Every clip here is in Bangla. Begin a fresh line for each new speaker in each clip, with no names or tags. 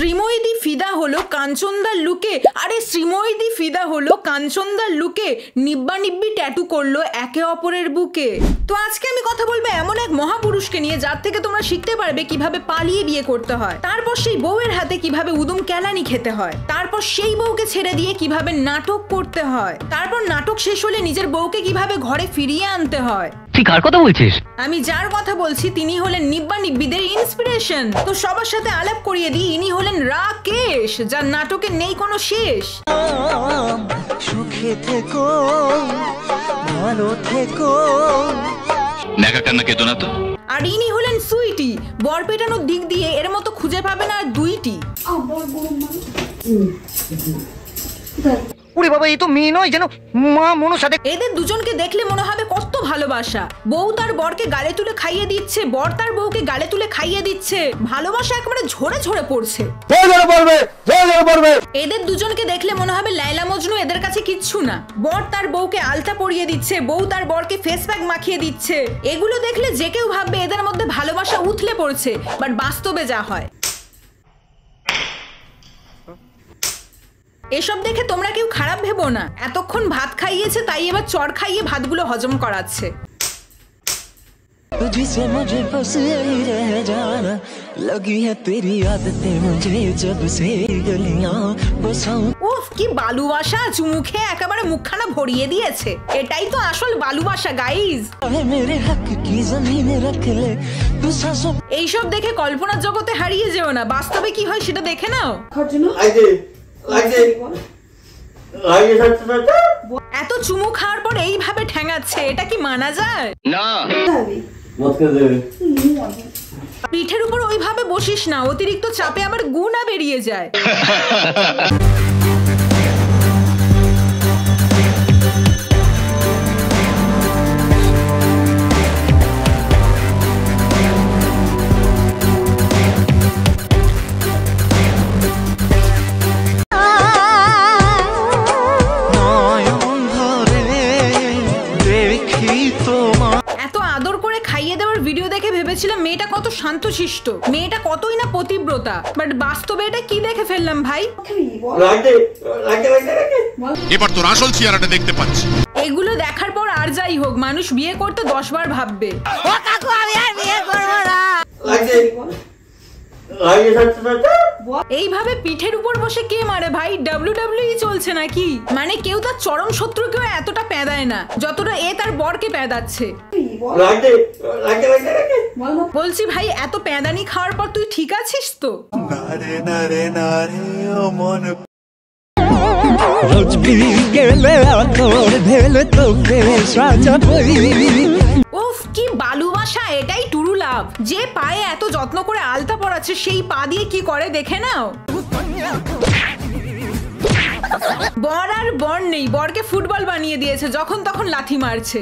শ্রীময়ী ফিদা হলো কাঞ্চনদার লুকে। আরে শ্রীময়ী ফিদা হলো কাঞ্চনদার লুকে, নিব্বা নিব্বি ট্যাটু করলো একে অপরের বুকে। তো আজকে আমি কথা বলবো এমন এক মহাপুরুষকে নিয়ে যার থেকে তোমরা শিখতে পারবে কিভাবে পালিয়ে বিয়ে করতে হয়, তারপর সেই বউয়ের হাতে কিভাবে উদুম কেলানি খেতে হয়, তারপর সেই বউকে ছেড়ে দিয়ে কিভাবে নাটক করতে হয়, তারপর নাটক শেষ হলে নিজের বউকে কিভাবে ঘরে ফিরিয়ে আনতে হয়।
তুই কার কথা বলছিস?
আমি যার কথা বলছি তিনি হলেন নিব্বা নিব্বিদের ইন্সপিরেশন। তো সবার সাথে আলাপ করিয়ে দিই, ইনি হলেন রাকেশ, যার নাটকে নেই কোনো শেষ।
সুখে থেকো, ভালো থেকো।
নেকা কান্না কেতো না তো।
আর ইনি হলেন সুইটি, বর পেটানোর দিক দিয়ে এর মতো খুঁজে পাবে না আর দুইটি।
ওরে বাবা, এই তো মেয়ে নয় যেন মা মনসাতে।
এদের দুজনকে দেখলে মনে হবে কত ভালোবাসা। বউ তার বরকে গালে তুলে খাইয়ে দিচ্ছে, বর তার বউকে গালে তুলে খাইয়ে দিচ্ছে, ভালোবাসা একেবারে ঝরে ঝরে পড়ছে। এদের দুজনকে দেখলে মনে হবে লায়লা মজনু এদের কাছে কিচ্ছু না। বর তার বউকে আলতা পরিয়ে দিচ্ছে, বউ তার বরকে ফেস প্যাক মাখিয়ে দিচ্ছে। এগুলো দেখলে যে কেউ ভাববে এদের মধ্যে ভালোবাসা উথলে পড়ছে, বাট বাস্তবে যা হয় এসব দেখে তোমরা কেউ খারাপ ভেবো না। এতক্ষণ ভাত খাইয়েছে তাই এবার চড় খাইয়ে ভাতগুলো হজম করাচ্ছে।
तुझसे मुझे बस यही रह जाना, लगी है तेरी आदतें मुझे जब से गलियां बसाऊं।
উফ কি ভালোবাসা, চুমু খেয়ে একেবারে মুখখানা ভরিয়ে দিয়েছে। এটাই তো আসল ভালোবাসা গাইজ।
मेरे हक की जमीन रख ले तू सांसों।
এইসব দেখে কল্পনার জগতে হারিয়ে যেও না, বাস্তবে কি হয় সেটা দেখে নাও। এত চুমু খাওয়ার পর এইভাবে ঠ্যাঙাচ্ছে, এটা কি মানা যায়?
না।
পিঠের উপর ওইভাবে বসিস না, অতিরিক্ত চাপে আবার গুণা বেরিয়ে যায়। এত আদর করে খাইয়ে দেওয়ার ভিডিও দেখে ভেবেছিলাম মেয়েটা কত শান্তশিষ্ট, মেয়েটা কতই না পতিব্রতা, বাট বাস্তবে এটা কি দেখে ফেললাম ভাই।
এবার তোর আসল চেহারাটা দেখতে পাচ্ছি।
এগুলো দেখার পর আর যাই হোক, মানুষ বিয়ে করতে 10 বার ভাববে। ও কাকু আমি আর বিয়ে করব না। এইভাবে পিঠের উপর বসে কে মারে ভাই? WWE চলছে নাকি? মানে কেউ তার চরম শত্রুকেও এতটা পেদায় না যতটা এ তার বরকে পেদাচ্ছে। বলছি ভাই, এত পেদানি খাওয়ার পর তুই ঠিক আছিস তো? উফ কি ভালোবাসা, এটাই টুরু লাভ। যে পায়ে এত যত্ন করে আলতা পরাচ্ছে সেই পা দিয়ে কি করে দেখে নাও। বর আর বর নেই, বরকে ফুটবল বানিয়ে দিয়েছে, যখন তখন লাথি মারছে।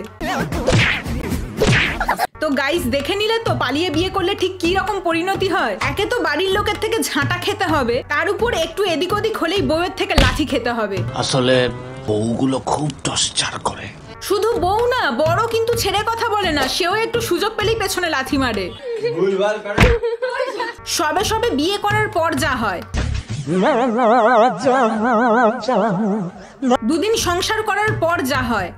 তো গাইস দেখে নিলে তো পালিয়ে বিয়ে করলে ঠিক কি রকম পরিণতি হয়। একে তো বাড়ির লোকের থেকে ঝাঁটা খেতে হবে, তার উপর একটু এদিক ওদিক হলেই বউয়ের থেকে লাথি খেতে হবে।
আসলে বউগুলো খুব টর্চার করে।
শুধু বউ না, বড় কিন্তু ছেড়ে কথা বলে না, সেও একটু সুযোগ পেলেই পেছনে লাথি মারে। সবে সবে বিয়ে করার পর যা হয়, দুদিন সংসার করার পর যা হয়।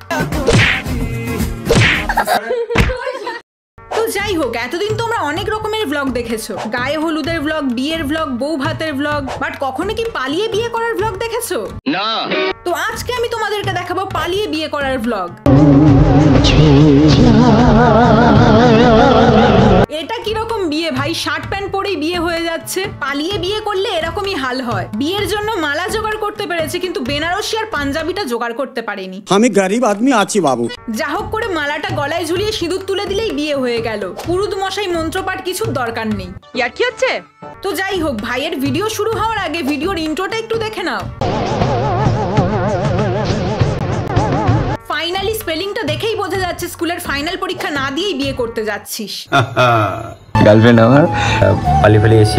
তো যাই হোক, এতদিন তোমরা অনেক রকমের ব্লগ দেখেছো, গায়ে হলুদের ব্লগ, বিয়ের ব্লগ, বউ ভাতের ব্লগ, বাট কখনো কি পালিয়ে বিয়ে করার ব্লগ দেখেছো?
না।
তো আজকে আমি তোমাদেরকে দেখাবো পালিয়ে বিয়ে করার ব্লগ। এটা কিরকম বিয়ে ভাই, শার্ট প্যান্ট পরেই বিয়ে হয়ে যাচ্ছে। পালিয়ে বিয়ে করলে এরকমই হাল হয়। বিয়ের জন্য মালা জোগাড় করতে পেরেছে কিন্তু বেনারসি আর পাঞ্জাবিটা জোগাড় করতে পারেনি।
আমি গরিব আদমি আছি বাবু।
যা হোক করে মালাটা গলায় ঝুলিয়ে সিঁদুর তুলে দিলেই বিয়ে হয়ে গেল। পুরুত মশাই মন্ত্রপাঠ কিছুর দরকার নেই। ইয়ার কি হচ্ছে? তো যাই হোক, ভাইয়ের ভিডিও শুরু হওয়ার আগে ভিডিওর ইন্ট্রোটা একটু দেখে নাও। ফাইনালি স্পেলিংটা দেখেই বোঝা যাচ্ছে স্কুলের ফাইনাল পরীক্ষা না দিয়েই বিয়ে করতে যাচ্ছিস।
গার্লফ্রেন্ড আমার পালিয়ে এসেছি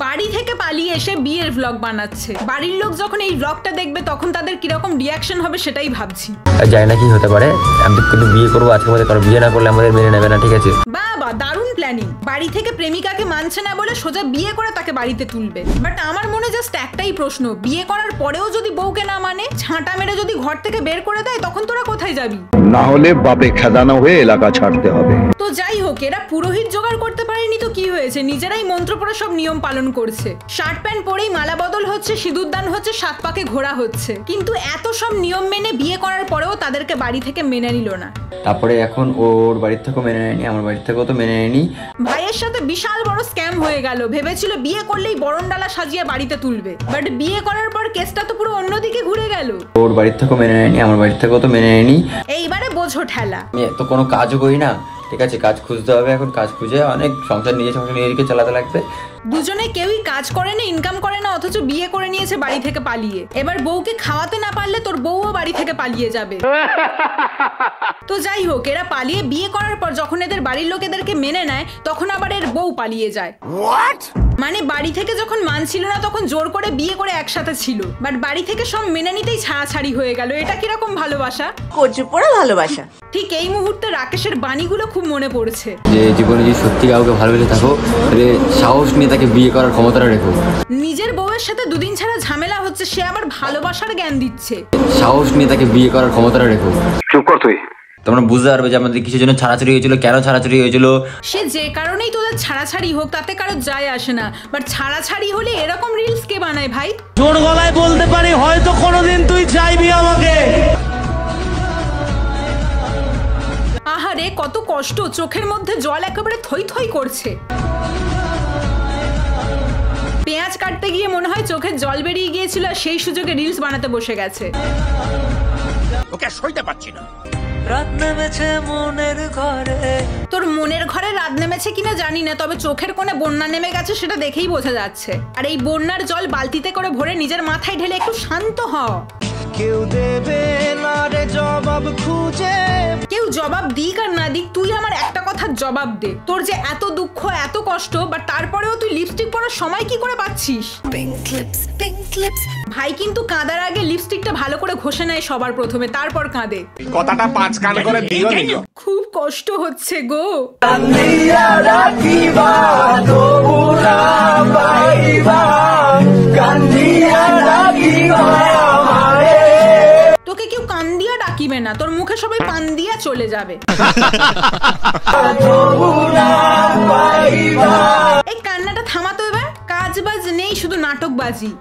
বাড়ি থেকে পালিয়ে এসে বিয়ের ব্লগ বানাচ্ছে। বাড়ির লোক যখন এই ব্লগটা দেখবে তখন তাদের কিরকম রিয়াকশন হবে সেটাই ভাবছি। জানি না কি হতে পারে, আমি কিন্তু বিয়ে করবো আজকের মধ্যে, কারণ বিয়ে না করলে আমাদের মেনে নেবে না, ঠিক আছে?
বাবা দারুণ প্ল্যানিং। বাড়ি থেকে প্রেমিকাকে মানছে না বলে সোজা বিয়ে করে তাকে বাড়িতে তুলবে। বাট আমার মনে জাস্ট একটাই প্রশ্ন, বিয়ে করার পরেও যদি বউকে না মানে, ঝাঁটা মেরে যদি ঘর থেকে বের করে দেয়, তখন তোরা কোথায় যাবি?
না হলে বাপে খেদানো হয়ে এলাকা ছাড়তে হবে।
তো যাই হোক, এরা পুরোহিত জোগাড় করতে পারেনি তো কি হয়েছে, নিজেরাই মন্ত্র পড়ে সব নিয়ম পালন করছে। শার্ট প্যান্ট পরেই মালা বদল হচ্ছে, সিঁদুর দান হচ্ছে, 7 পাকে ঘোরা হচ্ছে। কিন্তু এত সব নিয়ম মেনে বিয়ে করার পরেও তাদেরকে বাড়ি থেকে মেনে নিল না।
তারপরে এখন ওর বাড়ির থেকেও মেনে নেয়নি, আমার বাড়ির থেকেও তো মেনে নেয়নি।
ভাইয়ের সাথে বিশাল বড় স্ক্যাম হয়ে গেল। ভেবেছিল বিয়ে করলেই বরণডালা সাজিয়ে বাড়িতে তুলবে, বাট বিয়ে করার পর কেসটা তো পুরো অন্যদিকে ঘুরে গেল।
ওর বাড়ির থেকেও মেনে নেয়নি, আমার বাড়ির থেকেও তো মেনে নেয়নি।
এইবারে বোঝো ঠেলা।
আমি তো কোনো কাজও করি না, ঠিক আছে, কাজ খুঁজতে হবে। এখন কাজ খুঁজে অনেক সংসার নিজেকে চালাতে লাগবে।
দুজনে কেউই কাজ করে না, ইনকাম করে না, অথচ বিয়ে করে নিয়েছে বাড়ি থেকে পালিয়ে। এবার বউকে খাওয়াতে না পারলে তোর বউও বাড়ি থেকে পালিয়ে যাবে। তো যাই হোক, এরা পালিয়ে বিয়ে করার পর যখন এদের বাড়ির লোক এদেরকে মেনে নেয়, তখন আবার এর বউ পালিয়ে যায়। মানে বাড়ি থেকে যখন মানছিল না তখন জোর করে বিয়ে করে একসাথে ছিল, বাট বাড়ি থেকে সব মেনে নিতেই ছাড়াছাড়ি হয়ে গেল। এটা কিরকম ভালোবাসা?
কচু পোড়া ভালোবাসা।
ঠিক এই মুহূর্তে রাকেশের বাণীগুলো খুব মনে পড়ছে।
যে জীবনে যদি সত্যি কাউকে ভালোবেসে থাকো, তাহলে সাহস নিয়ে তাকে বিয়ে করার ক্ষমতাটা রেখো।
নিজের বউয়ের সাথে দুদিন ছাড়া ঝামেলা হচ্ছে, সে আবার ভালোবাসার জ্ঞান দিচ্ছে।
সাহস নিয়ে তাকে বিয়ে করার ক্ষমতাটা রেখো।
চুপ কর তুই।
তোমরা বুঝতে পারবে যে আমাদের কিসের জন্য ছাড়াছাড়ি হয়েছিল, কেন ছাড়াছাড়ি হয়েছিল।
সে যে কারণেই তোদের ছাড়াছাড়ি হোক তাতে কারো যায় আসে না, বাট ছাড়াছাড়ি হলে এরকম রিলস কে বানায় ভাই?
জোর গলায় বলতে পারি, হয়তো কোনোদিন তুই চাইবি আমাকে।
আহারে কত কষ্ট, চোখের মধ্যে জল একেবারে থই থই করছে। পেঁয়াজ কাটতে গিয়ে মনে হয় চোখের জল বেরিয়ে গিয়েছিল, আর সেই সুযোগে রিলস বানাতে বসে গেছে।
ওকে সইতে পারছি না।
রাত নেমেছে মনের ঘরে।
তোর মনের ঘরে রাত নেমেছে কিনা জানি না, তবে চোখের কোণে বন্যা নেমে গেছে সেটা দেখেই বোঝা যাচ্ছে। আর এই বন্যার জল বালতিতে করে ভরে নিজের মাথায় ঢেলে একটু শান্ত হ।
কেউ দেবে না রে জবাব খুঁজে।
কেউ জবাব দিক আর না দিক, তুই আমার একটা কথার জবাব দে। তোর যে এত দুঃখ এত কষ্ট, বাট তারপরেও তুই লিপস্টিক পরার সময় কি করে পাচ্ছিস? ভাই কিন্তু কাঁদার আগে লিপস্টিকটা ভালো করে ঘষে নেয় সবার প্রথমে, তারপর কাঁদে।
কথাটা 5 কান করে দিও নি।
খুব কষ্ট হচ্ছে গো। তোকে কেউ কান দিয়া ডাকিবে না, তোর মুখে সবাই পান দিয়া চলে যাবে। এই কান্নাটা থামাতো এবার, কাজ বাজ নেই, শুধু নাটকবাজি।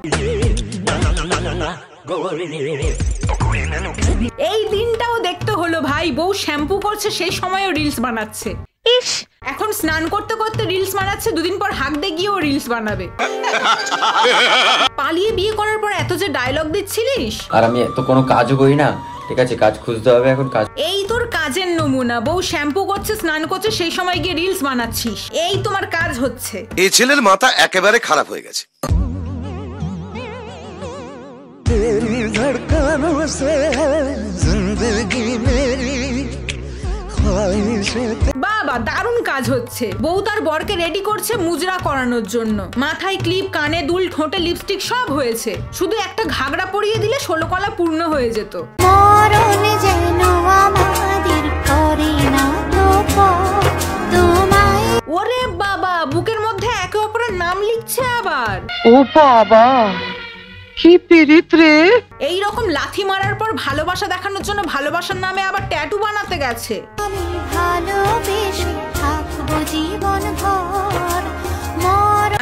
এই দিনটাও দেখতে হলো ভাই, বউ শ্যাম্পু করছে সেই সময়ও রিলস বানাচ্ছে। ইস, এখন স্নান করতে করতে রিলস বানাচ্ছে, দুদিন পর হাঁকতে গিয়েও রিলস বানাবে। পালিয়ে বিয়ে করার পর এত যে ডায়লগ দিচ্ছিলিস।
আর আমি তো কোনো কাজও করি না, ঠিক আছে, কাজ খুঁজতে হবে। এখন কাজ,
এই তোর কাজের নমুনা, বউ শ্যাম্পু করছে স্নান করছে সেই সময় গিয়ে রিলস বানাচ্ছিস, এই তোমার কাজ হচ্ছে।
এই ছেলের মাথা একেবারে খারাপ হয়ে গেছে।
तेरी धड़कनों से जिंदगी मेरी ख्वाहिशें।
বাবা দারুণ কাজ হচ্ছে। বউ তার বরকে রেডি করছে মুজরা করানোর জন্য, মাথায় ক্লিপ, কানে দুল, ঠোঁটে লিপস্টিক সব হয়েছে, শুধু একটা ঘাগড়া পরিয়ে দিলে 16 কলা পূর্ণ হয়ে যেত। ওরে বাবা, বুকের মধ্যে একে অপরের নাম লিখছে আবার।
ও বাবা, কি পিরিত রে।
এই রকম লাথি মারার পর ভালোবাসা দেখানোর জন্য ভালোবাসার নামে আবার ট্যাটু বানাতে গেছে।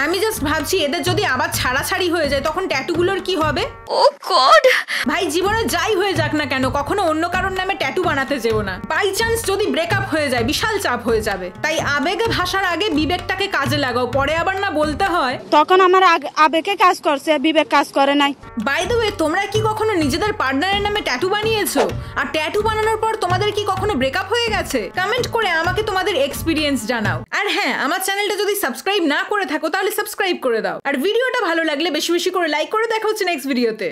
আমি জাস্ট ভাবছি এদের যদি আবার ছাড়াছাড়ি হয়ে যায় তখন ট্যাটুগুলোর কি হবে। ও গড ভাই, জীবনে যাই হয়ে যাক না কেন কখনো অন্য কারোর নামে ট্যাটু বানাতে যেও না। বাই চান্স যদি ব্রেকআপ হয়ে যায় বিশাল চাপ হয়ে যাবে। তাই আবেগে ভাষার আগে বিবেকটাকে কাজে লাগাও, পরে আবার না বলতে হয়
তখন আমার আবেগে কাজ করছে, বিবেক কাজ করে নাই।
বাই দ্য ওয়ে, তোমরা কি কখনো নিজেদের পার্টনারের নামে ট্যাটু বানিয়েছো? আর ট্যাটু বানানোর পর তোমাদের কি কখনো ব্রেকআপ হয়ে গেছে? কমেন্ট করে আমাকে তোমাদের এক্সপিরিয়েন্স জানাও। আর হ্যাঁ, আমার চ্যানেলটা যদি সাবস্ক্রাইব না করে থাকো তাহলে সাবস্ক্রাইব করে দাও। আর ভিডিওটা ভালো লাগলে বেশি বেশি করে লাইক করে দেখা হচ্ছে নেক্সট ভিডিওতে।